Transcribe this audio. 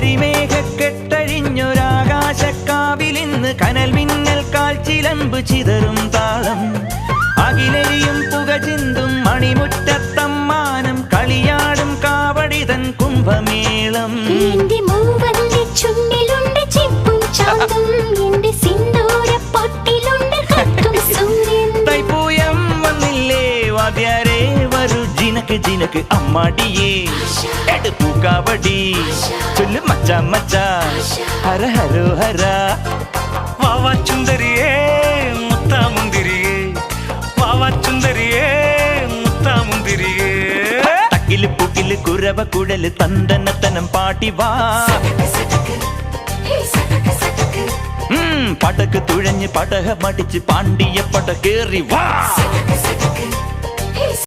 കരിമേഘക്കെട്ടഴിഞ്ഞൊരാകാശക്കാവിലിന്ന് കനൽ മിന്നൽ കാൽച്ചിലമ്പ് ചിതറും താളം അകിലരിയും പുക ചിന്തും മണിമുറ്റത്തമ്മാനം കളിയാടും കാവടിതൻ കുംഭമേളം തൈപ്പൂയം വന്നില്ലേ വാദ്യാരേ വരൂ ജിനക്ക് ജിനക്ക് അമ്മാടിയേ എടുപ്പൂ കാവടി ചൊല്ലു മച്ച മച്ച ഹര ഹരോ ഹര വാവാ ചുന്ദരിയേ മുത്താമുന്തിരിയേ വാവാ ചുന്ദരിയേ മുത്താമുന്തിരിയേ തക്കില് പുക്കില് കുരവ കുഴല് തന്തനത്തനം പാട്ടി വാ പടക്ക് തുഴഞ്ഞ് പടക മടിച്ച് പാണ്ടിയ പട കേറി വാ